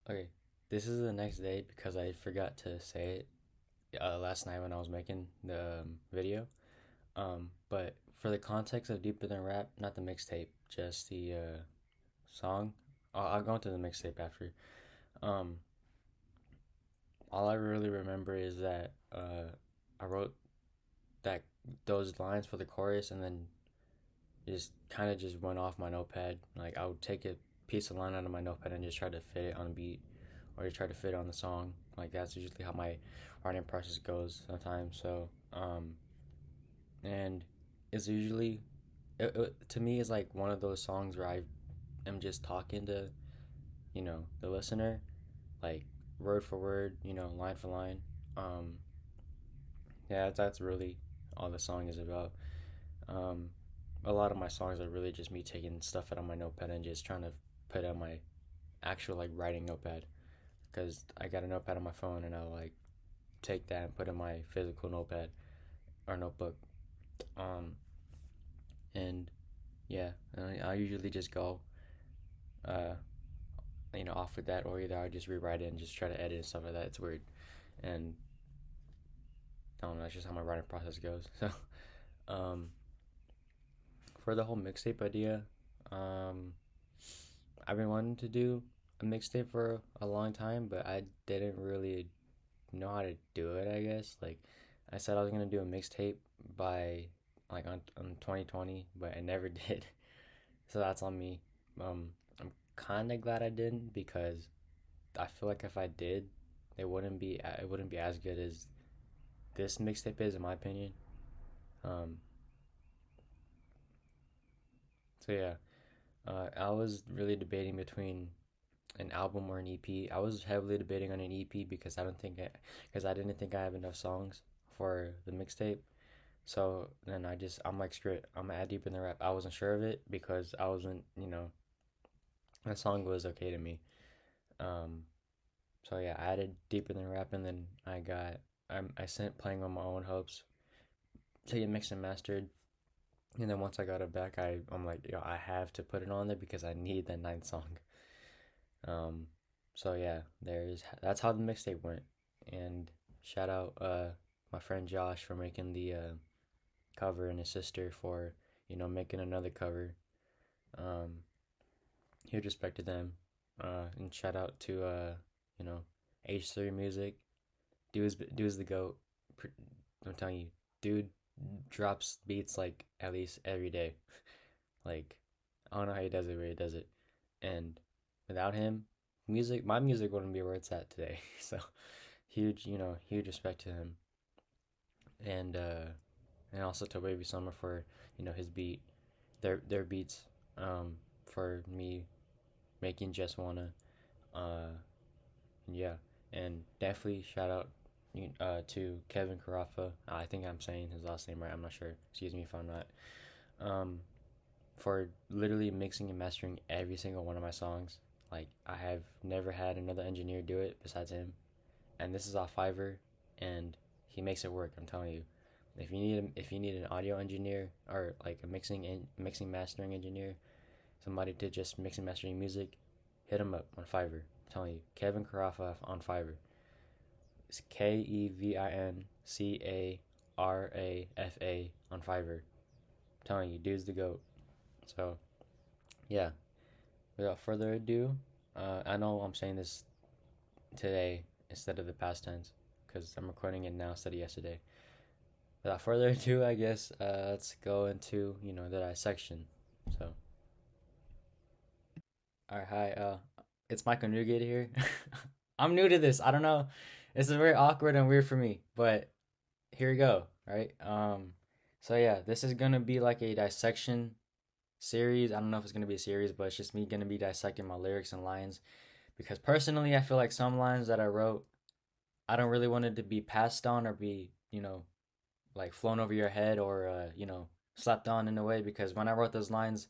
Okay, this is the next day because I forgot to say it last night when I was making the video. But for the context of Deeper Than Rap, not the mixtape, just the song. I'll go into the mixtape after. Um, all I really remember is that I wrote that those lines for the chorus and then just kind of just went off my notepad. Like I would take a piece of line out of my notepad and just try to fit it on a beat or just try to fit it on the song. Like that's usually how my writing process goes sometimes. And it's usually to me it's like one of those songs where I am just talking to the listener, like word for word, line for line. Um, yeah, that's really all the song is about. Um, a lot of my songs are really just me taking stuff out of my notepad and just trying to put on my actual like writing notepad because I got a notepad on my phone and I'll like take that and put in my physical notepad or notebook. Um, and yeah, I usually just go uh, off with that, or either I just rewrite it and just try to edit and stuff like that. It's weird, and I don't know. That's just how my writing process goes. So, um, for the whole mixtape idea, um, I've been wanting to do a mixtape for a long time, but I didn't really know how to do it. I guess like I said I was gonna do a mixtape by like on 2020, but I never did. So that's on me. I'm kind of glad I didn't because I feel like if I did, it wouldn't be as good as this mixtape is in my opinion. Um, so yeah, I was really debating between an album or an EP. I was heavily debating on an EP because because I didn't think I have enough songs for the mixtape. So then I'm like, screw it. I'm gonna add Deep in the Rap. I wasn't sure of it because I wasn't, the song was okay to me. Um, so yeah, I added Deeper Than Rap, and then I sent Playing on My Own Hopes to get mixed and mastered. And then once I got it back, I'm like, yo, I have to put it on there because I need the ninth song. Um, so yeah, that's how the mixtape went. And shout out my friend Josh for making the cover and his sister for making another cover. Um, Huge respect to them. And shout out to you know H3 Music. Dude's the goat. I'm telling you, dude drops beats like at least every day. Like I don't know how he does it, but he does it. And without him, my music wouldn't be where it's at today. So huge respect to him. And also to Baby Summer for his beat, their beats, for me making Just Wanna, uh, yeah, and definitely shout out to Kevin Carafa. I think I'm saying his last name right. I'm not sure. Excuse me if I'm not. Um, for literally mixing and mastering every single one of my songs. Like I have never had another engineer do it besides him, and this is off Fiverr, and he makes it work. I'm telling you. If you need an audio engineer or like a mixing mastering engineer, somebody to just mix and mastering music, hit him up on Fiverr. I'm telling you, Kevin Carafa on Fiverr. It's KevinCarafa on Fiverr. I'm telling you, dude's the goat. So yeah, without further ado, I know I'm saying this today instead of the past tense because I'm recording it now instead of yesterday. Without further ado, I guess let's go into the dissection. So, all right, hi, it's Michael Newgate here. I'm new to this. I don't know. This is very awkward and weird for me, but here we go. Right. So yeah, this is gonna be like a dissection series. I don't know if it's gonna be a series, but it's just me gonna be dissecting my lyrics and lines because personally, I feel like some lines that I wrote, I don't really want it to be passed on or be like flown over your head or slapped on in a way because when I wrote those lines,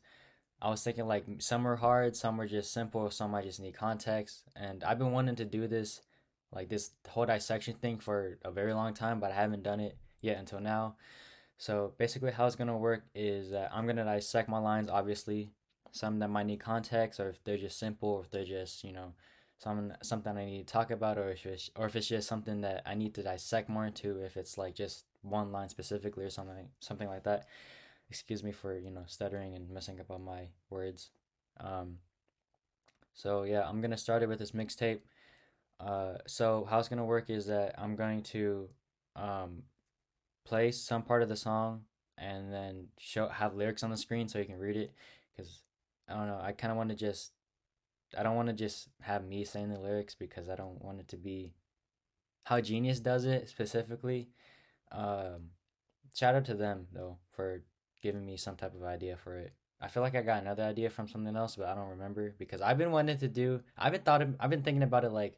I was thinking like some were hard, some were just simple, some I just need context. And I've been wanting to do this, like this whole dissection thing for a very long time, but I haven't done it yet until now. So basically, how it's gonna work is that I'm gonna dissect my lines, obviously, some that might need context, or if they're just simple, or if they're just something I need to talk about, or if it's just something that I need to dissect more into, if it's like just one line specifically or something like that. Excuse me for stuttering and messing up on my words. Um, so yeah, I'm gonna start it with this mixtape. So how it's gonna work is that I'm going to um, play some part of the song and then show have lyrics on the screen so you can read it. Because I don't know, I kind of want to just I don't want to just have me saying the lyrics because I don't want it to be how Genius does it specifically. Um, Shout out to them though for giving me some type of idea for it. I feel like I got another idea from something else, but I don't remember because I've been wanting to do. I've been thinking about it like,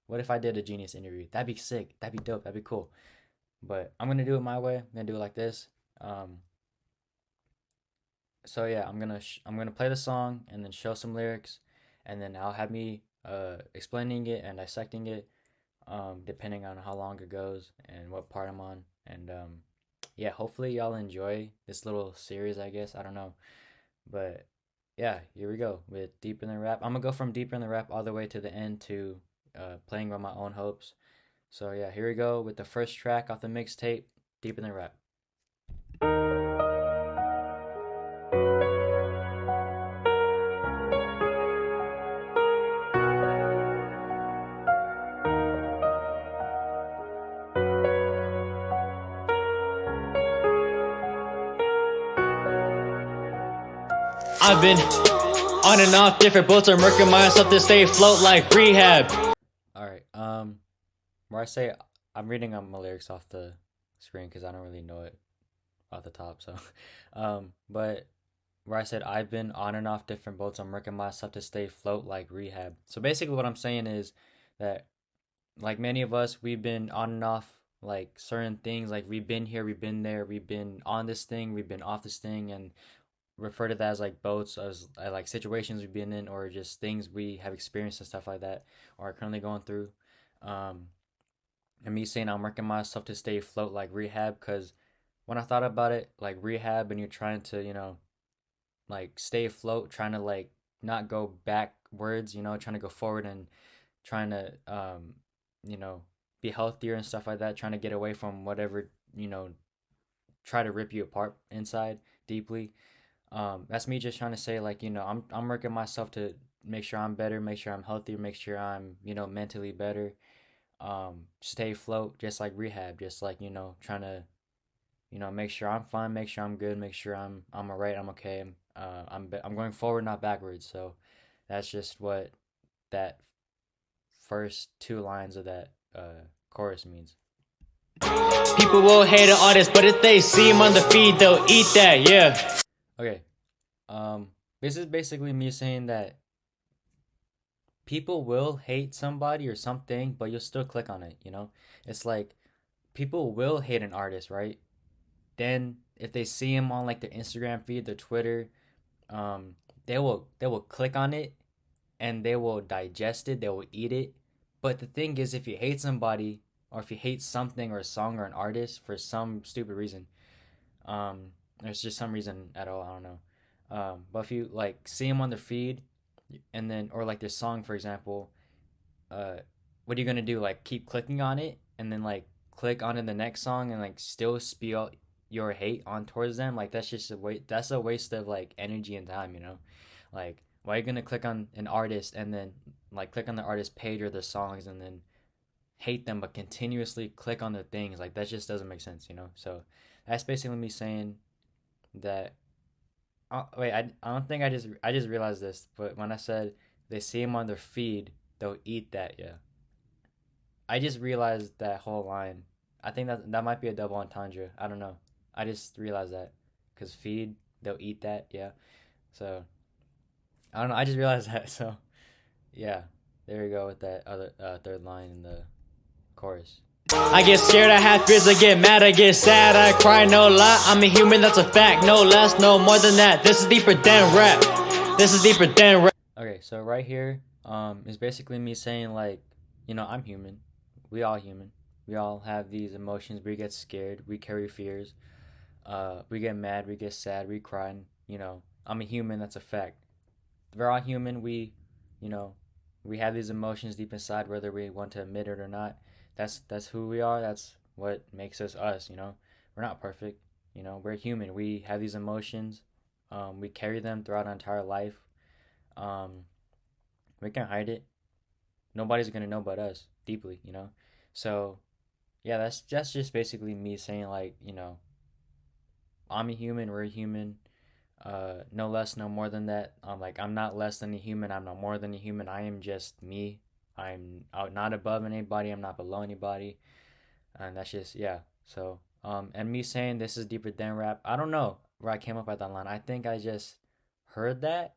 what if I did a Genius interview? That'd be sick. That'd be dope. That'd be cool. But I'm gonna do it my way. I'm gonna do it like this. Um, so yeah, I'm gonna play the song and then show some lyrics, and then I'll have me explaining it and dissecting it, depending on how long it goes and what part I'm on. And yeah, hopefully y'all enjoy this little series. I guess I don't know, but yeah, here we go with Deeper Than Rap. I'm gonna go from Deeper Than Rap all the way to the end to playing with my own hopes. So yeah, here we go with the first track off the mixtape, Deeper Than Rap. I've been on and off different boats. I'm working myself to stay afloat like rehab. All right. Where I say I'm reading my lyrics off the screen because I don't really know it off the top. So, but where I said I've been on and off different boats, I'm working myself to stay afloat like rehab. So basically, what I'm saying is that like many of us, we've been on and off like certain things. Like we've been here, we've been there, we've been on this thing, we've been off this thing, and refer to that as like boats, as like situations we've been in, or just things we have experienced and stuff like that, or are currently going through. Um, and me saying I'm working myself to stay afloat like rehab, because when I thought about it, like rehab, and you're trying to, like stay afloat, trying to like not go backwards, trying to go forward and trying to, you know, be healthier and stuff like that, trying to get away from whatever, try to rip you apart inside deeply. That's me just trying to say like, I'm working myself to make sure I'm better, make sure I'm healthier, make sure I'm, mentally better. Stay afloat, just like rehab, just like, trying to, make sure I'm fine, make sure I'm good, make sure I'm alright, I'm okay. I'm going forward, not backwards. So that's just what that first two lines of that chorus means. People will hate an artist, but if they see him on the feed, they'll eat that, yeah. Okay. This is basically me saying that people will hate somebody or something, but you'll still click on it. It's like people will hate an artist, right? Then if they see him on like their Instagram feed, their Twitter, um, they will click on it and they will digest it, they will eat it. But the thing is, if you hate somebody or if you hate something or a song or an artist for some stupid reason, there's just some reason at all, I don't know. But if you like see them on their feed, and then or like their song, for example, uh, what are you gonna do? Like keep clicking on it, and then like click onto the next song, and like still spew out your hate on towards them? Like that's just a waste. That's a waste of like energy and time. Like why are you gonna click on an artist and then like click on the artist page or their songs and then hate them, but continuously click on the things? Like that just doesn't make sense. So that's basically me saying that. Wait, I don't think I just realized this, but when I said they see him on their feed, they'll eat that. Yeah, I just realized that whole line. I think that might be a double entendre. I don't know. I just realized that because feed, they'll eat that. Yeah. So I don't know. I just realized that. So yeah, there you go with that other third line in the chorus. I get scared, I have fears, I get mad, I get sad, I cry, no lie. I'm a human, that's a fact, no less, no more than that. This is deeper than rap. This is deeper than rap. Okay, so right here, is basically me saying like, I'm human. We all human. We all have these emotions. We get scared. We carry fears. We get mad. We get sad. We cry. And, I'm a human. That's a fact. We're all human. We, you know, we have these emotions deep inside, whether we want to admit it or not. That's who we are. That's what makes us us. You know, we're not perfect. You know, we're human. We have these emotions. We carry them throughout our entire life. Um, we can't hide it. Nobody's gonna know but us deeply. You know, so yeah, that's just basically me saying like, you know, I'm a human. We're a human. No less, no more than that. I'm not less than a human. I'm not more than a human. I am just me. I'm not above anybody. I'm not below anybody. And that's just, yeah. So, and me saying this is deeper than rap. I don't know where I came up with that line. I think I just heard that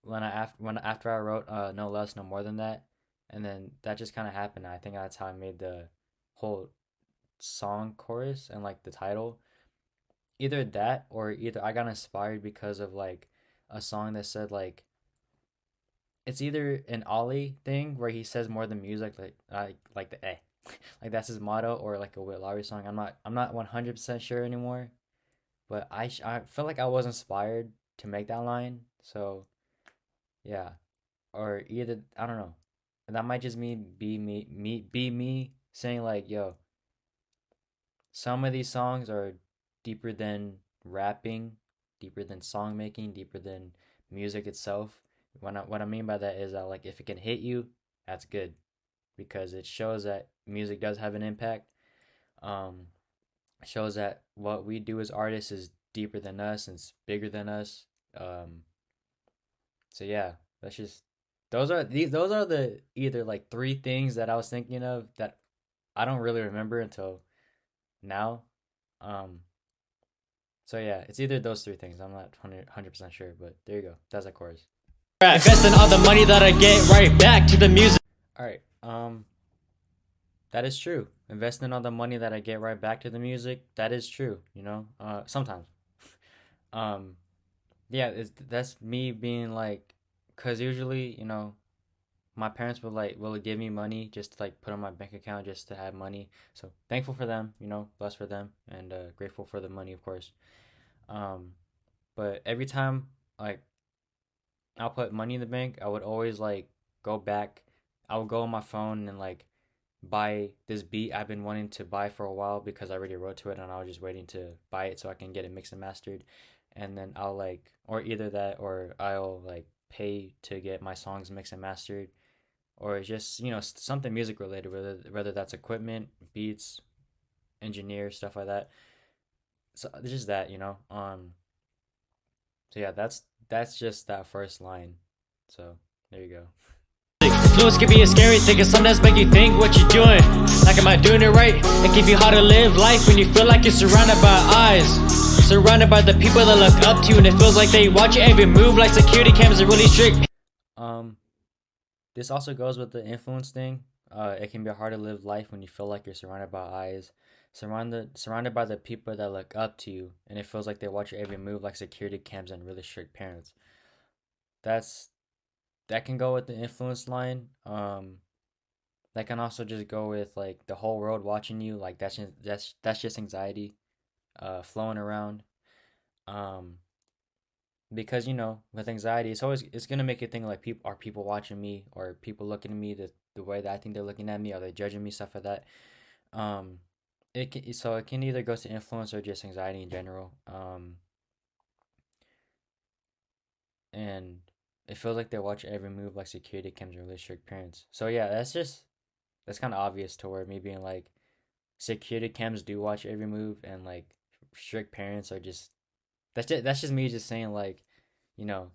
when after I wrote no less, no more than that, and then that just kind of happened. I think that's how I made the whole song chorus and like the title. Either that or either I got inspired because of like a song that said like it's either an Ollie thing where he says more than music, like the like that's his motto, or like a Will Lowry song. I'm not 100% sure anymore, but I feel like I was inspired to make that line. So yeah, or either I don't know. That might just be me saying like, yo, some of these songs are deeper than rapping, deeper than song making, deeper than music itself. What I mean by that is that like if it can hit you, that's good because it shows that music does have an impact. Um, shows that what we do as artists is deeper than us and it's bigger than us. Um, so yeah, that's just those are the either like three things that I was thinking of that I don't really remember until now. Um, so yeah, it's either those three things. I'm not 100% sure, but there you go. That's a chorus. Investing all the money that I get right back to the music. All right. That is true. Investing all the money that I get right back to the music, that is true, you know? Sometimes. Um, yeah, that's me being like, cause usually, you know, my parents would like will give me money just to like put on my bank account just to have money. So thankful for them, you know, blessed for them, and grateful for the money, of course. Um, but every time like I'll put money in the bank, I would always like go back. I would go on my phone and like buy this beat I've been wanting to buy for a while because I already wrote to it and I was just waiting to buy it so I can get it mixed and mastered. And then I'll like, or either that or I'll like pay to get my songs mixed and mastered, or just, you know, something music related, whether that's equipment, beats, engineer, stuff like that. So it's just that, you know. So yeah, that's just that first line. So there you go. Influence can be a scary thing, cause sometimes make you think what you're doing. Like, am I doing it right? It can be hard to live life when you feel like you're surrounded by eyes. Surrounded by the people that look up to you, and it feels like they watch your every move, like security cameras are really strict. Um, this also goes with the influence thing. It can be hard to live life when you feel like you're surrounded by eyes, surrounded by the people that look up to you, and it feels like they watch your every move, like security cams and really strict parents. That's that can go with the influence line. That can also just go with like the whole world watching you. Like that's just anxiety, flowing around. Um, because you know with anxiety, it's gonna make you think like people watching me or people looking at me the way that I think they're looking at me, are they judging me, stuff like that. Um, it can either go to influence or just anxiety in general. And it feels like they watch every move like security cams or really strict parents. So yeah, that's kind of obvious to where me being like security cams do watch every move and like strict parents are just that's just me just saying like, you know,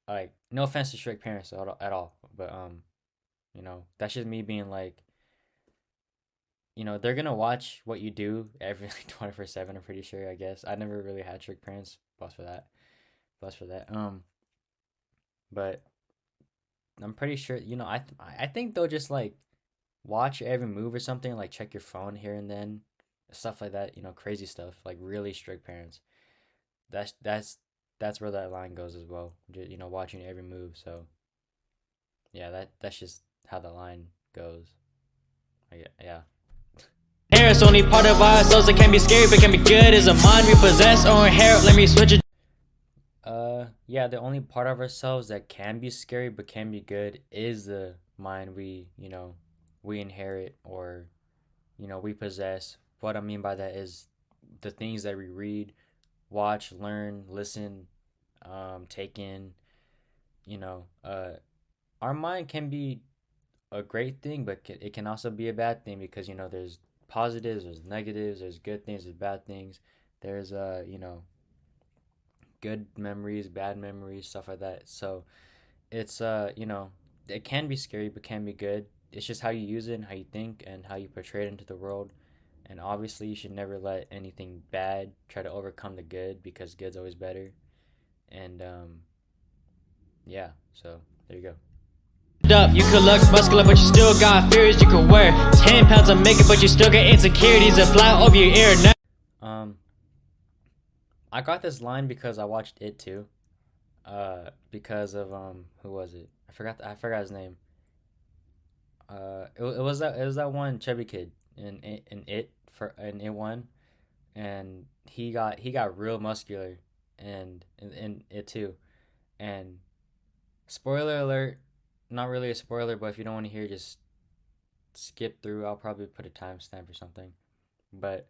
like no offense to strict parents at all, but you know, that's just me being like, you know, they're gonna watch what you do every like 24/7. I'm pretty sure. I guess I never really had strict parents. Bless for that. Bless for that. But I'm pretty sure, you know, I think they'll just like watch every move or something, like check your phone here and then, stuff like that, you know, crazy stuff, like really strict parents. That's that's that's where that line goes as well. You know, watching every move. So yeah, that's just how the line goes. Yeah. Hair is only part of ourselves. It can be scary, but can be good. Is a mind we possess or inherit? Let me switch it. Yeah, the only part of ourselves that can be scary but can be good is the mind we inherit, or we possess. What I mean by that is the things that we read, watch, learn, listen, take in. You know, our mind can be a great thing, but it can also be a bad thing because there's positives, there's negatives, there's good things, there's bad things. There's good memories, bad memories, stuff like that. So it's it can be scary but can be good. It's just how you use it and how you think and how you portray it into the world. And obviously, you should never let anything bad try to overcome the good, because good's always better. And yeah, so there you go. Up, you could look muscular, but you still got fears. You could wear 10 pounds of makeup, but you still get insecurities that fly over your ear. Now Um, I got this line because I watched it too. Because of who was it? I forgot his name. It was that one chubby kid in it one, and he got real muscular, and in it too. And spoiler alert, not really a spoiler, but if you don't want to hear, just skip through. I'll probably put a timestamp or something. But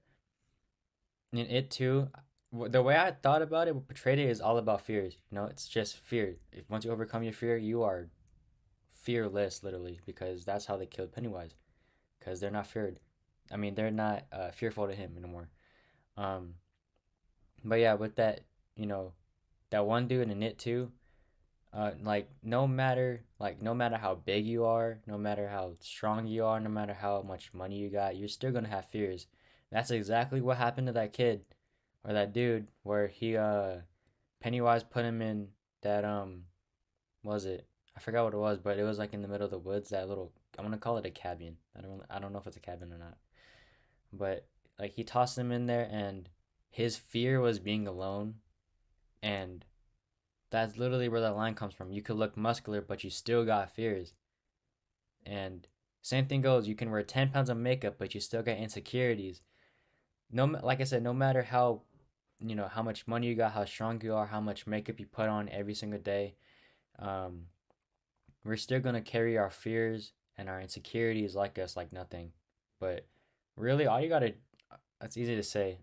in it too, the way I thought about it, portrayed it, is all about fears. It's just fear. If once you overcome your fear, you are fearless, literally, because that's how they killed Pennywise. Because they're not feared. I mean, they're not fearful to him anymore. Um, but yeah, with that, you know, that one dude in it too. Like no matter how big you are, no matter how strong you are, no matter how much money you got, you're still gonna have fears. That's exactly what happened to that kid or that dude, where he Pennywise put him in that was it? I forgot what it was, but it was like in the middle of the woods. That little, I'm gonna call it a cabin. I don't know if it's a cabin or not, but like he tossed him in there, and his fear was being alone, and that's literally where that line comes from. You could look muscular, but you still got fears. And same thing goes. You can wear 10 pounds of makeup, but you still got insecurities. No, like I said, no matter how much money you got, how strong you are, how much makeup you put on every single day, um, we're still gonna carry our fears and our insecurities like us, like nothing. But really, all you gotta, it's easy to say.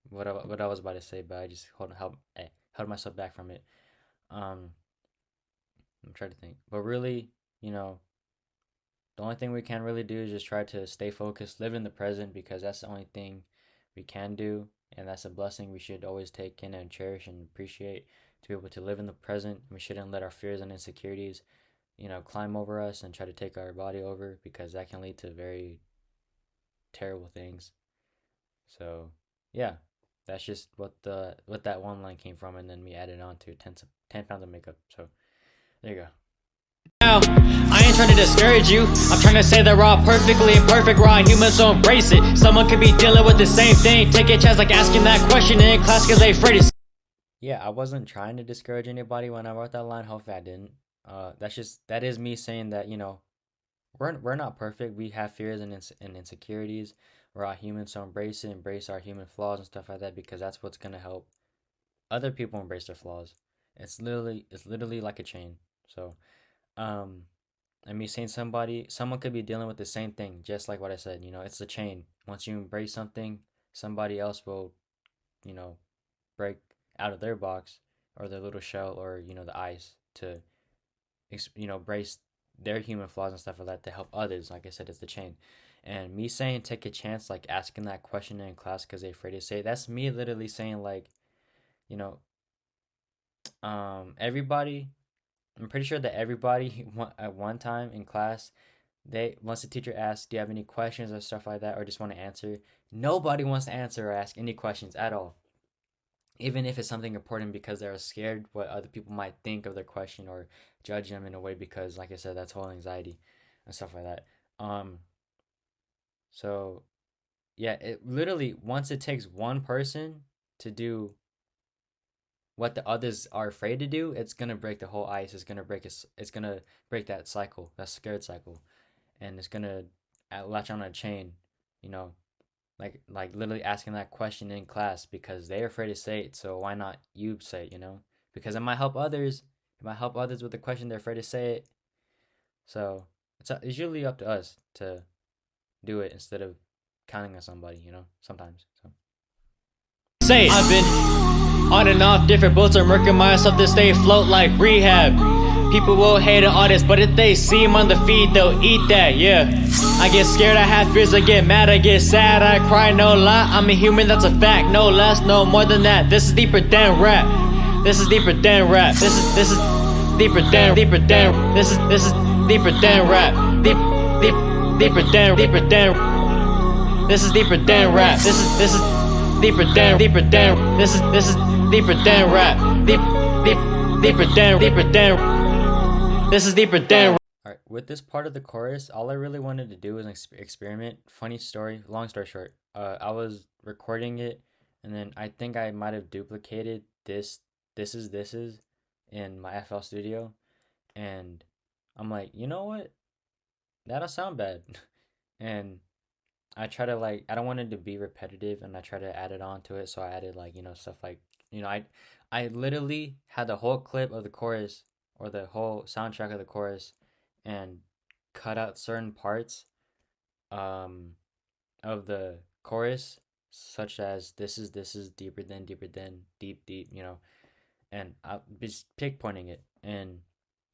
What I was about to say, but I just held myself back from it. Um, I'm trying to think. But really, you know, the only thing we can really do is just try to stay focused, live in the present, because that's the only thing we can do. And that's a blessing we should always take in and cherish and appreciate, to be able to live in the present. We shouldn't let our fears and insecurities, climb over us and try to take our body over, because that can lead to very terrible things. So, yeah, that's just what that one line came from, and then we added on to 10 pounds of makeup. So, there you go. I ain't trying to discourage you. I'm trying to say that we're all perfectly imperfect. We're all humans, so embrace it. Someone could be dealing with the same thing. Take a chance like asking that question in class because they afraid to. Yeah, I wasn't trying to discourage anybody when I wrote that line. Hopefully, I didn't. That is me saying that we're not perfect. We have fears and insecurities. We're all human, so embrace it. Embrace our human flaws and stuff like that, because that's what's gonna help other people embrace their flaws. It's literally like a chain. So, um, and me saying someone could be dealing with the same thing, just like what I said. It's a chain. Once you embrace something, somebody else will, you know, break out of their box or their little shell, or the ice, to brace their human flaws and stuff like that, to help others. Like I said, it's the chain. And me saying take a chance, like asking that question in class because they're afraid to say, that's me literally saying, like, you know everybody, I'm pretty sure that everybody at one time in class, they once the teacher asks, do you have any questions or stuff like that, or just want to answer, nobody wants to answer or ask any questions at all, even if it's something important, because they're scared what other people might think of their question, or judge them in a way, because like I said, that's whole anxiety and stuff like that. um so yeah, it literally, once it takes one person to do what the others are afraid to do, it's gonna break the whole ice. It's gonna break that cycle, that scared cycle, and it's gonna latch on a chain, you know like literally asking that question in class because they're afraid to say it. So why not you say it, you know? Because it might help others. It might help others with the question they're afraid to say it. So it's usually up to us to do it instead of counting on somebody, you know, sometimes. So Say it. I've been on and off different boats, I'm working myself to stay afloat like rehab. People will hate an artist, but if they see him on the feed, they'll eat that, yeah. I get scared, I have fears, I get mad, I get sad, I cry, no lie. I'm a human, that's a fact, no less, no more than that. This is deeper than rap. This is deeper than rap. This is deeper than this is deeper than rap. Deeper than this is deeper than rap. This is deeper than this is deeper than rap. Deeper than this is deeper than. all right, with this part of the chorus, all I really wanted to do was experiment. Funny story, long story short, I was recording it, and then I think I might have duplicated this is in my FL Studio, and I'm like, you know what? That'll sound bad, and I try to like I don't want it to be repetitive, and I try to add it on to it. So I added like stuff like I literally had the whole clip of the chorus or the whole soundtrack of the chorus, and cut out certain parts um of the chorus, such as this is deeper than deep, and I just pinpointing it, and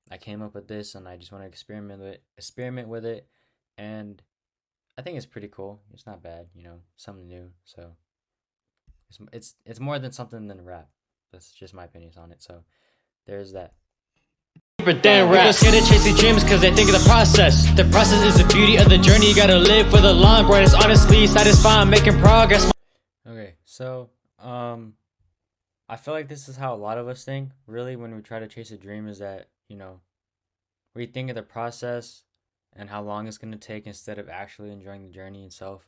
I came up with this, and I just want to experiment with it, and I think it's pretty cool. It's not bad, something new. So it's more than something than rap. That's just my opinions on it. So there's that. Deeper than rap. People scared to chase their dreams cause they think of the process. The process is the beauty of the journey. You gotta live for the long run. It's honestly satisfying, making progress. Okay, so I feel like this is how a lot of us think. Really, when we try to chase a dream, is that we think of the process and how long it's gonna take instead of actually enjoying the journey itself.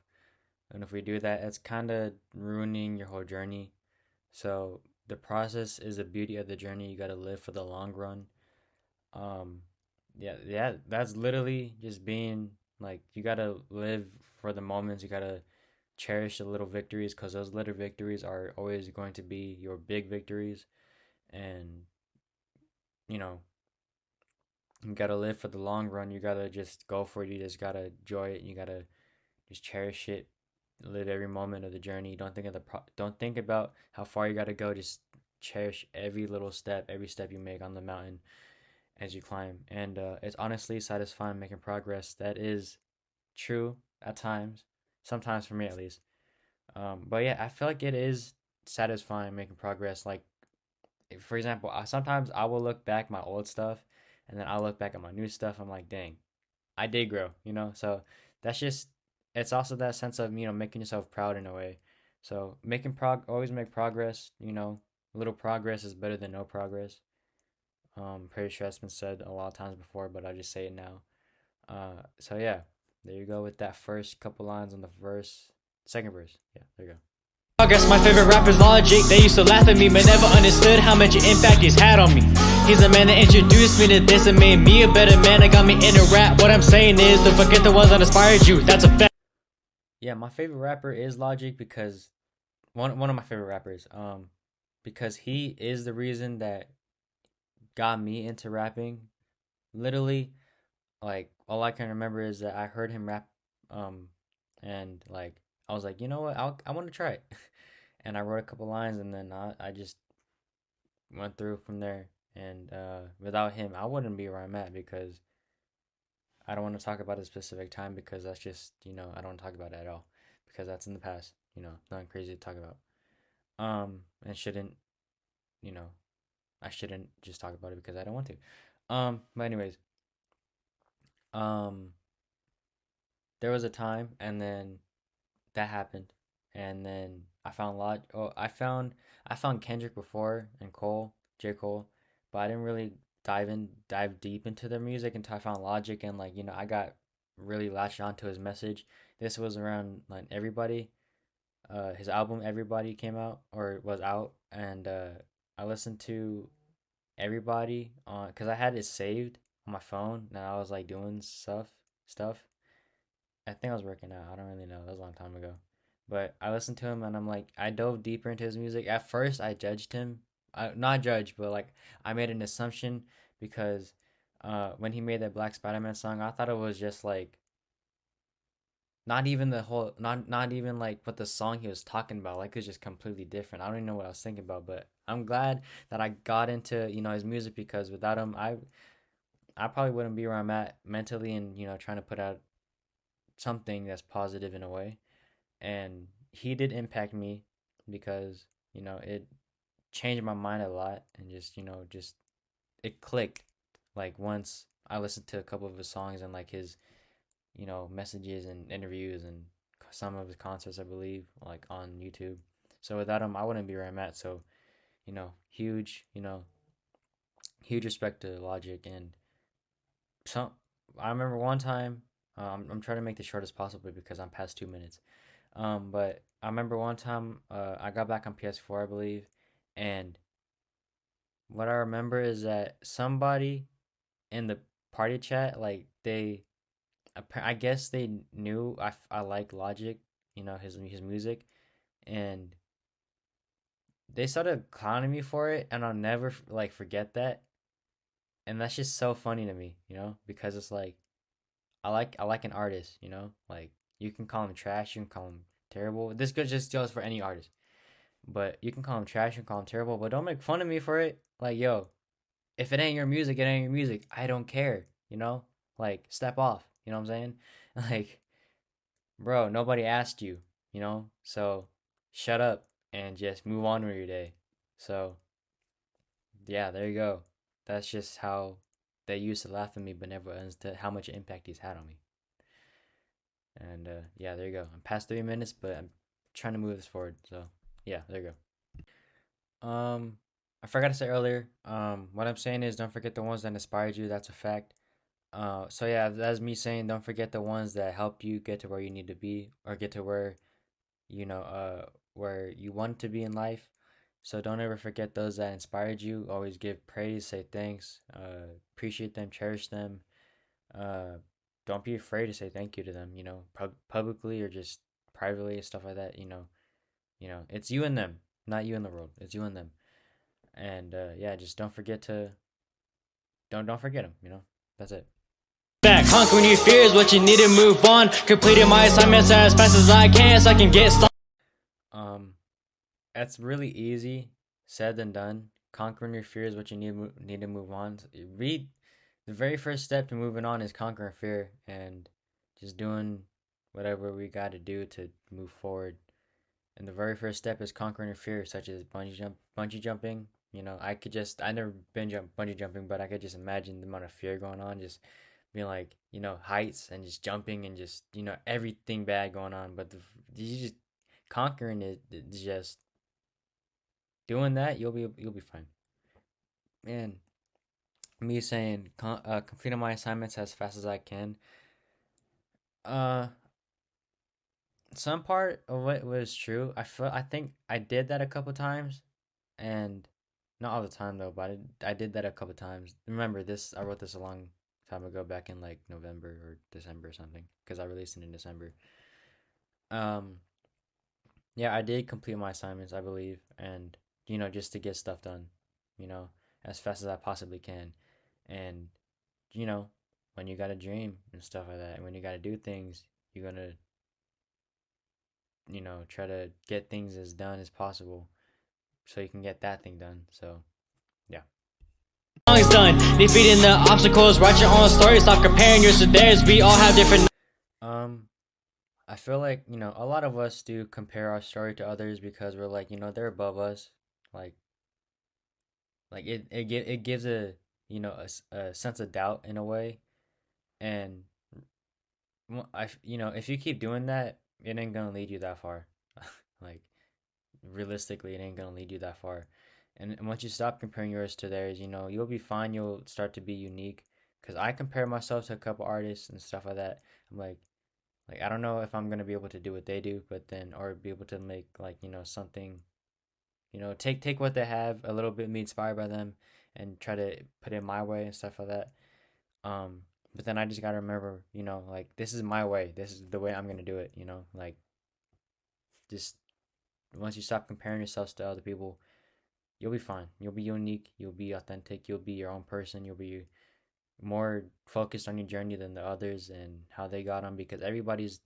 And if we do that, it's kind of ruining your whole journey. So the process is the beauty of the journey. You gotta live for the long run. Um, yeah, that's literally just being like you gotta live for the moments. You gotta cherish the little victories because those little victories are always going to be your big victories. And you know, you gotta live for the long run. You gotta just go for it. You just gotta enjoy it. You gotta just cherish it. Live every moment of the journey. Don't think about how far you gotta go. Just cherish every step you make on the mountain as you climb. And it's honestly satisfying making progress. That is true at times, sometimes for me at least. But yeah, I feel like it is satisfying making progress. Like, for example, sometimes I will look back my old stuff, and then I'll look back at my new stuff. I'm like, dang, I did grow. So that's just it's also that sense of making yourself proud in a way. So always make progress. Little progress is better than no progress. Pretty sure that's been said a lot of times before, but I just say it now. So yeah, there you go with that first couple lines on the second verse. Yeah, there you go. Progress, my favorite rapper's Logic. They used to laugh at me, but never understood how much impact he's had on me. He's the man that introduced me to this and made me a better man. That got me into rap. What I'm saying is, don't forget the ones that inspired you. That's a fact. Yeah, my favorite rapper is Logic because one of my favorite rappers. Because he is the reason that got me into rapping. Literally, like all I can remember is that I heard him rap, um, and like I was like, you know what, I want to try it, and I wrote a couple lines, and then I just went through from there. And without him, I wouldn't be where I'm at because I don't want to talk about a specific time because that's just I don't want to talk about it at all because that's in the past. Nothing crazy to talk about. And shouldn't you know I shouldn't just talk about it because I don't want to. But anyways, um, there was a time, and then that happened, and then I found lot. Oh, I found Kendrick before and J Cole, but I didn't really dive deep into their music until I found Logic, and like I got really latched onto his message. This was around like everybody. His album Everybody came out or was out, and I listened to Everybody on because I had it saved on my phone. Now I was like doing stuff. I think I was working out. I don't really know. That was a long time ago. But I listened to him and I'm like, I dove deeper into his music. At first, I judged him. Not judged, but like I made an assumption because when he made that Black Spider-Man song, I thought it was just like not even the whole, not even like what the song he was talking about. Like it's just completely different. I don't even know what I was thinking about, but I'm glad that I got into his music because without him, I probably wouldn't be where I'm at mentally and trying to put out something that's positive in a way. And he did impact me because it changed my mind a lot and just it clicked like once I listened to a couple of his songs and like his messages and interviews and some of his concerts I believe like on YouTube. So without him I wouldn't be where I'm at. So huge huge respect to Logic. And some I remember one time, I'm trying to make this short as possible because I'm past 2 minutes. But I remember one time I got back on PS4 I believe, and what I remember is that somebody in the party chat, like I guess they knew I like Logic, his music, and they started clowning me for it, and I'll never like forget that. And that's just so funny to me, because it's like I like an artist, like you can call him trash, you can call him terrible. This could just goes for any artist, but you can call him trash and call him terrible, but don't make fun of me for it. Like yo, if it ain't your music, it ain't your music. I don't care, like step off. You know what I'm saying? Like, bro, nobody asked you, so shut up and just move on with your day. So yeah, there you go. That's just how they used to laugh at me, but never understood how much impact he's had on me. And yeah, there you go. I'm past 3 minutes, but I'm trying to move this forward. So yeah, there you go. I forgot to say earlier. What I'm saying is, don't forget the ones that inspired you. That's a fact. So yeah, that's me saying, don't forget the ones that helped you get to where you need to be, or get to you know, uh, where you want to be in life. So don't ever forget those that inspired you. Always give praise, say thanks, appreciate them, cherish them. Uh, don't be afraid to say thank you to them. Publicly or just privately and stuff like that. It's you and them, not you and the world. It's you and them. And yeah, just don't forget them. That's it. Back, conquering your fears, what you need to move on. Completing my assignments as fast as I can so I can get started. Um, that's really easy said than done. Conquering your fear is what you need to move on. Read the very first step to moving on is conquering fear and just doing whatever we got to do to move forward. And the very first step is conquering your fear, such as bungee jumping. I never been bungee jumping, but I could just imagine the amount of fear going on, just being like, heights and just jumping and just, everything bad going on. But you just conquering it, it's just doing that, you'll be fine. And me saying completing my assignments as fast as I can. Uh, some part of it was true. I think I did that a couple times, and not all the time though. But I did that a couple times. Remember this? I wrote this a long time ago, back in like November or December or something, because I released it in December. Um, yeah, I did complete my assignments, I believe, and just to get stuff done, you know, as fast as I possibly can. And you know, when you got a dream and stuff like that, and when you got to do things, you're gonna try to get things as done as possible so you can get that thing done. So yeah. Song's done. Defeating the obstacles, write your own story, stop comparing yours to theirs. We all have different. Um, I feel like a lot of us do compare our story to others because we're like they're above us, like it gives a a sense of doubt in a way. And if you keep doing that, it ain't gonna lead you that far. Like realistically, it ain't gonna lead you that far. And once you stop comparing yours to theirs, you'll be fine. You'll start to be unique. Cause I compare myself to a couple artists and stuff like that. I'm like I don't know if I'm gonna be able to do what they do, but then or be able to make like something. Take what they have a little bit, be inspired by them, and try to put it my way and stuff like that. Um, but then I just gotta remember, like this is my way. This is the way I'm gonna do it. Like just once you stop comparing yourselves to other people, you'll be fine. You'll be unique. You'll be authentic. You'll be your own person. You'll be more focused on your journey than the others and how they got on, because everybody's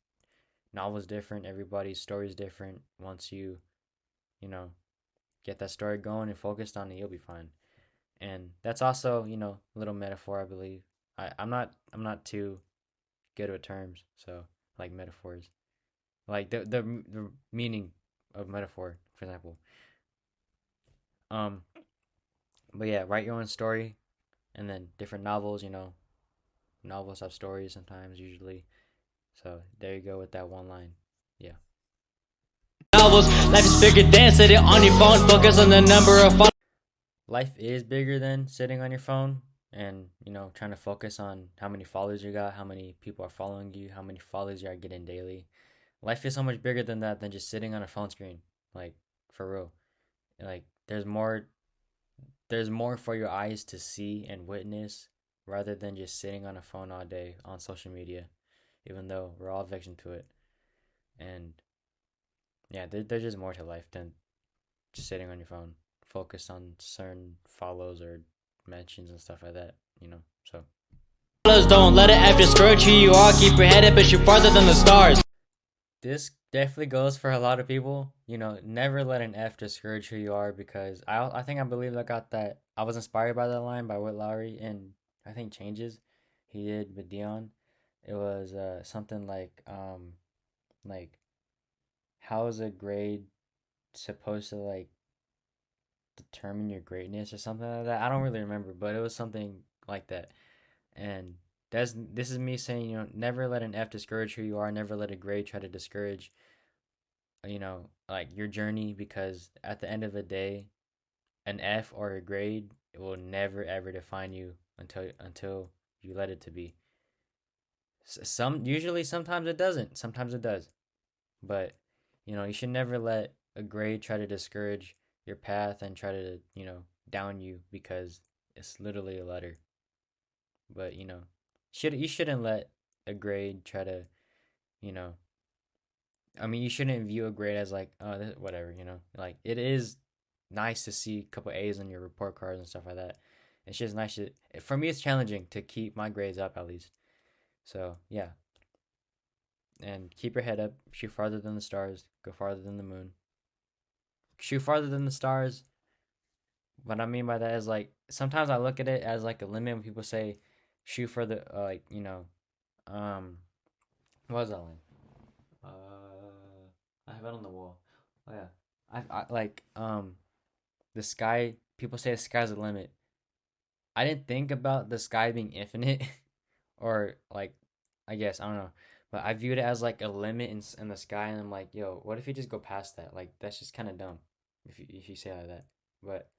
novel is different. Everybody's story is different. Once you know, get that story going and focused on it, you'll be fine. And that's also, a little metaphor, I believe. I'm not too good with terms, so like metaphors, like the meaning of metaphor, for example. Um, but yeah, write your own story, and then different novels. Novels have stories sometimes, usually. So there you go with that one line. Yeah. Novels, life is bigger than sit it on your phone. Focus on the number of followers. Life is bigger than sitting on your phone and, trying to focus on how many followers you got, how many people are following you, how many followers you are getting daily. Life is so much bigger than that, than just sitting on a phone screen. Like, for real. Like, there's more for your eyes to see and witness rather than just sitting on a phone all day on social media, even though we're all victim to it. And yeah, there's just more to life than just sitting on your phone, focused on certain follows or mentions and stuff like that, So Don't let it F discourage who you are. Keep your head up and shoot farther than the stars. this definitely goes for a lot of people. Never let an F discourage who you are, because I think I believe I got that. I was inspired by that line by Whit Lowry, and I think Changes he did with Dion. It was something like how is a grade supposed to like determine your greatness or something like that. I don't really remember, but it was something like that. And this is me saying, never let an F discourage who you are. Never let a grade try to discourage, like your journey, because at the end of the day, an F or a grade, it will never ever define you until you let it to be. Sometimes it doesn't. Sometimes it does. But you should never let a grade try to discourage your path and try to down you, because it's literally a letter. But you shouldn't let a grade try to you know I mean, you shouldn't view a grade as like, oh, whatever, like it is nice to see a couple A's on your report cards and stuff like that. It's just nice to, for me it's challenging to keep my grades up at least. So yeah, and keep your head up, shoot farther than the stars, go farther than the moon, shoot farther than the stars. What I mean by that is, like, sometimes I look at it as like a limit when people say shoot for the um what was that line? I have it on the wall. Oh yeah. I like the sky, people say the sky's the limit. I didn't think about the sky being infinite or like, I guess I don't know. But I viewed it as like a limit in the sky, and I'm like, yo, what if you just go past that? Like, that's just kind of dumb if you say it like that. But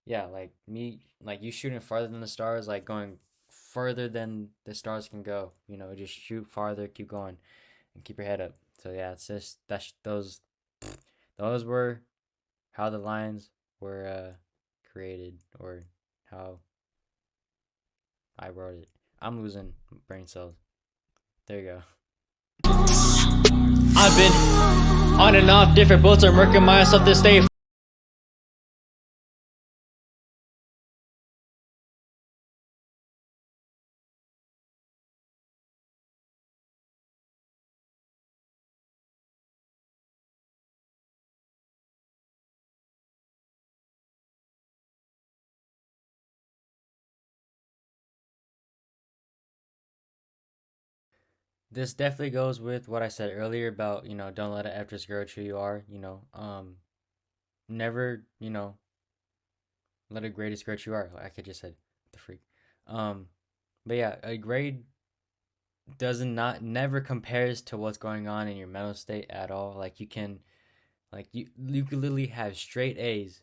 yeah, like me, like you shooting farther than the stars, like going further than the stars can go. Just shoot farther, keep going, and keep your head up. So yeah, it's just that's those were how the lines were created, or how I wrote it. I'm losing brain cells. There you go. I've been on and off different boats. I'm working myself to stay. This definitely goes with what I said earlier about, don't let it F discourage who you are. Never, let a grade discourage who you are. Like I just said, the freak. Um, but yeah, a grade does not never compares to what's going on in your mental state at all. Like, you could literally have straight A's,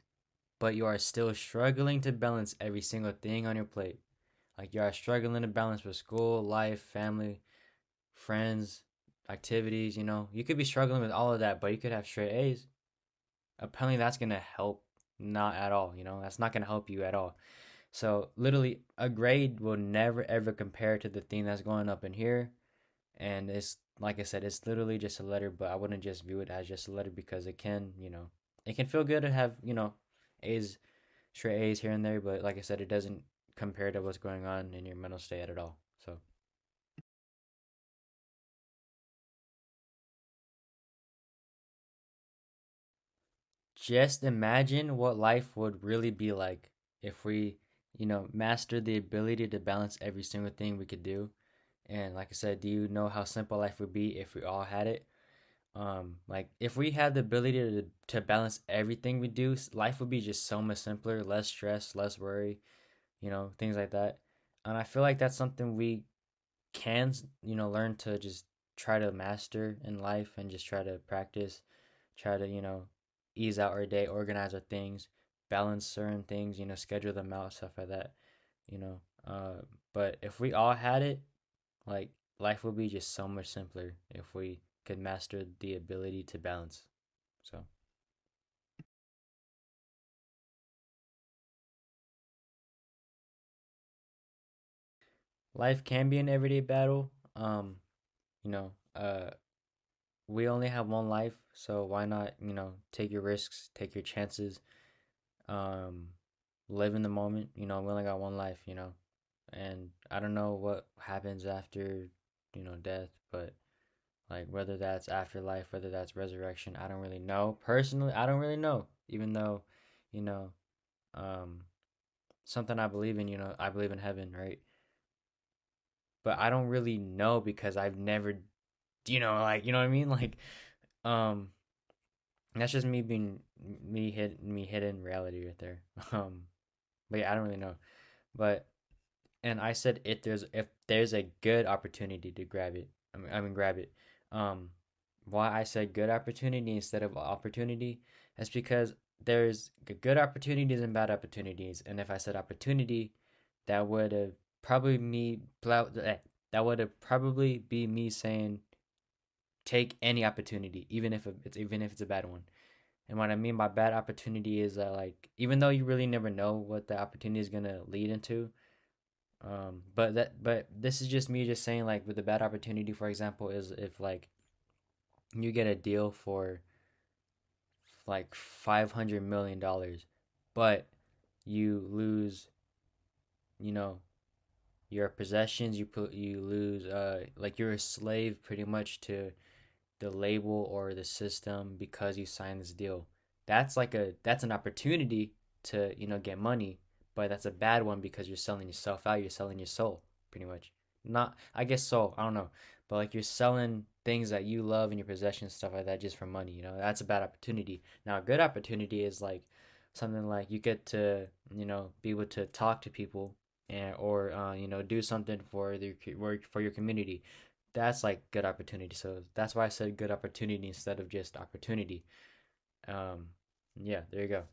but you are still struggling to balance every single thing on your plate. Like, you are struggling to balance with school, life, family, friends, activities. You could be struggling with all of that, but you could have straight A's. Apparently, that's gonna help. Not at all. That's not gonna help you at all. So literally, a grade will never ever compare to the thing that's going up in here. And it's like I said, it's literally just a letter, but I wouldn't just view it as just a letter because it can, it can feel good to have, A's, straight A's here and there, but like I said, it doesn't compare to what's going on in your mental state at all. So just imagine what life would really be like if we, mastered the ability to balance every single thing we could do. And like I said, do you know how simple life would be if we all had it? Like if we had the ability to balance everything we do, life would be just so much simpler, less stress, less worry, things like that. And I feel like that's something we can, learn to just try to master in life and just try to practice, try to, ease out our day, organize our things, balance certain things, schedule them out, stuff like that, you know. But if we all had it, like life would be just so much simpler if we could master the ability to balance. So life can be an everyday battle. You know, we only have one life, so why not, take your risks, take your chances, um, live in the moment. We only got one life, and I don't know what happens after, death, but like whether that's afterlife, whether that's resurrection, I don't really know. Personally, I don't really know, even though, you know, um, something I believe in, I believe in heaven, right? But I don't really know because I've never, like, you know what I mean? Like, um, that's just me being me hidden reality right there. But yeah, I don't really know. But and I said if there's a good opportunity to grab it, I mean grab it. Um, why I said good opportunity instead of opportunity is because there's good opportunities and bad opportunities, and if I said opportunity, that would have probably that would have probably be me saying take any opportunity, even if it's a bad one. And what I mean by bad opportunity is that like even though you really never know what the opportunity is gonna lead into, but this is just me just saying like with the bad opportunity, for example, is if like you get a deal for like $500 million, but you lose, you know, your possessions. You lose, like you're a slave pretty much to the label or the system because you signed this deal. That's an opportunity to get money, but that's a bad one because you're selling yourself out. You're selling your soul, pretty much. Not, I guess, soul. I don't know, but like you're selling things that you love and your possessions, stuff like that, just for money. That's a bad opportunity. Now, a good opportunity is like something like you get to be able to talk to people and or do something for the work for your community. That's like good opportunity. So that's why I said good opportunity instead of just opportunity. Um, yeah, there you go.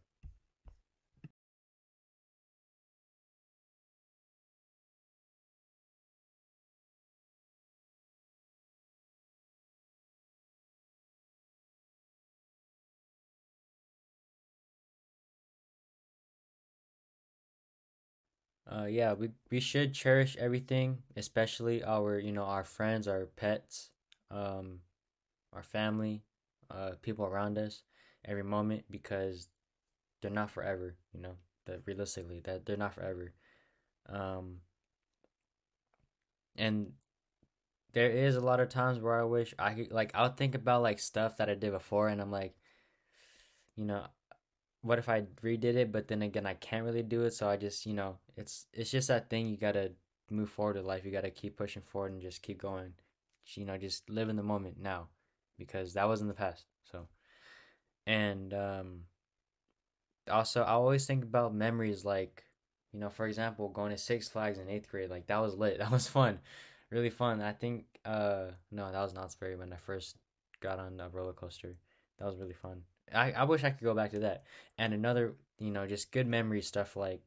Yeah, we should cherish everything, especially our friends, our pets, um, our family, people around us, every moment because they're not forever. That realistically, that they're not forever. Um, and there is a lot of times where I wish I could like I'll think about like stuff that I did before, and I'm like, you know, what if I redid it, but then again I can't really do it, so I just, it's just that thing you gotta move forward in life. You gotta keep pushing forward and just keep going. Just live in the moment now, because that was in the past. So and also I always think about memories like, for example, going to Six Flags in eighth grade. Like that was lit. That was fun, really fun. I think no, that was not scary when I first got on a roller coaster. That was really fun. I wish I could go back to that. And another, just good memory stuff like,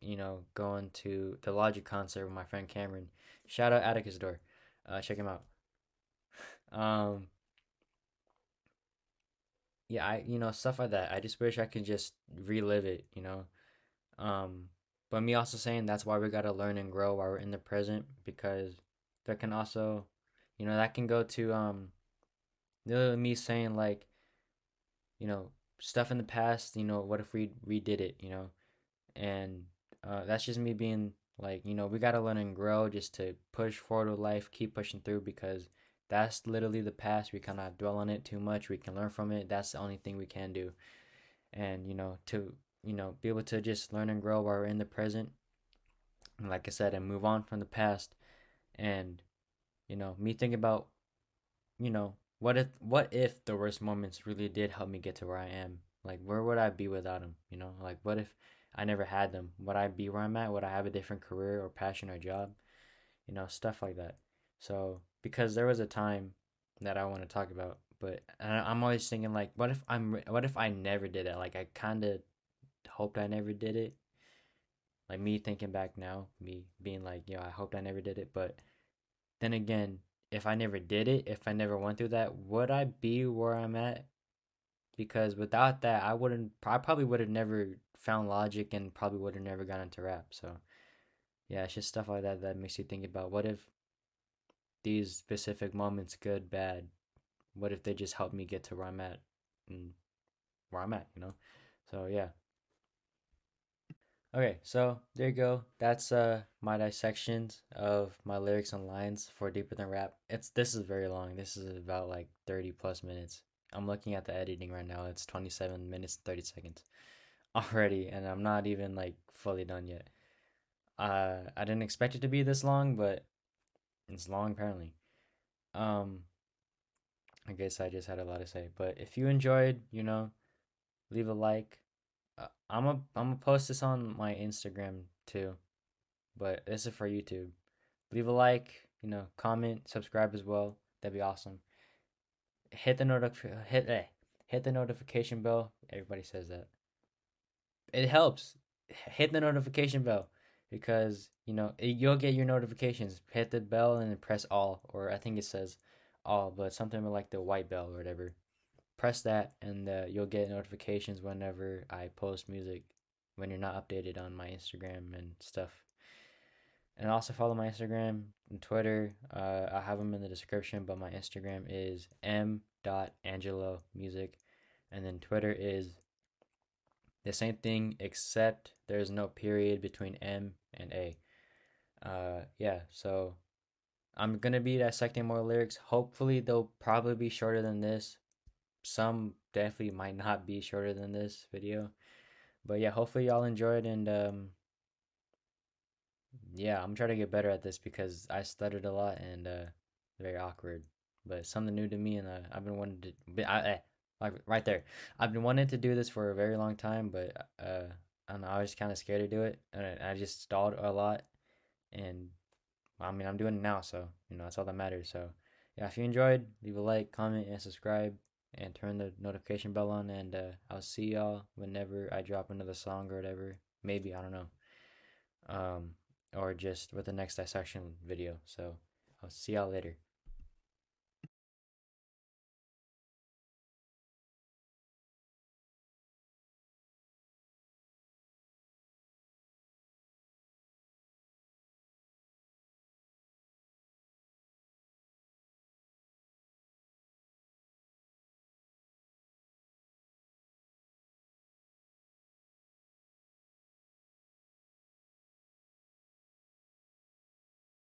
going to the Logic concert with my friend Cameron. Shout out Atticus Door. Check him out. Um, yeah, stuff like that. I just wish I could just relive it. Um, but me also saying that's why we gotta learn and grow while we're in the present because there can also, That can go to literally me saying like, stuff in the past. What if we redid it? And that's just me being like, we gotta learn and grow just to push forward with life, keep pushing through because that's literally the past. We cannot dwell on it too much. We can learn from it. That's the only thing we can do. And to be able to just learn and grow while we're in the present. And like I said, and move on from the past. And me thinking about what if the worst moments really did help me get to where I am? Like where would I be without them? Like what if I never had them? Would I be where I'm at? Would I have a different career or passion or job? Stuff like that. So because there was a time that I want to talk about, but I'm always thinking like, what if I never did it? Like I kind of hoped I never did it. Like me thinking back now, me being like, I hoped I never did it. But then again, if I never did it, if I never went through that, would I be where I'm at? Because without that, I probably would have never found Logic and probably would have never gone into rap. So yeah, it's just stuff like that that makes you think about what if these specific moments, good, bad, what if they just helped me get to where I'm at and where I'm at? So yeah. Okay, so there you go. That's my dissections of my lyrics and lines for Deeper Than Rap. This is very long. This is about like 30 plus minutes. I'm looking at the editing right now. It's 27 minutes and 30 seconds already, and I'm not even like fully done yet. I didn't expect it to be this long, but it's long apparently. Um, I guess I just had a lot to say. But if you enjoyed, leave a like. I'm gonna post this on my Instagram too, but this is for YouTube. Leave a like, comment, subscribe as well. That'd be awesome. Hit the hit the notification bell. Everybody says that. It helps. Hit the notification bell because you'll get your notifications. Hit the bell and then press all, or I think it says all, but something like the white bell or whatever. Press that and you'll get notifications whenever I post music when you're not updated on my Instagram and stuff. And also follow my Instagram and Twitter. I have them in the description, but my Instagram is m.angelomusic. And then Twitter is the same thing, except there's no period between M and A. Yeah, so I'm gonna be dissecting more lyrics. Hopefully, they'll probably be shorter than this. Some definitely might not be shorter than this video. But yeah, hopefully y'all enjoyed and yeah, I'm trying to get better at this because I stuttered a lot and very awkward. But it's something new to me and I've been wanting to like right there. I've been wanting to do this for a very long time, but I don't know, I was kind of scared to do it and I just stalled a lot and I mean, I'm doing it now, so that's all that matters. So yeah, if you enjoyed, leave a like, comment, and subscribe, and turn the notification bell on. And I'll see y'all whenever I drop another song or whatever. Maybe I don't know, um, or just with the next dissection video. So I'll see y'all later.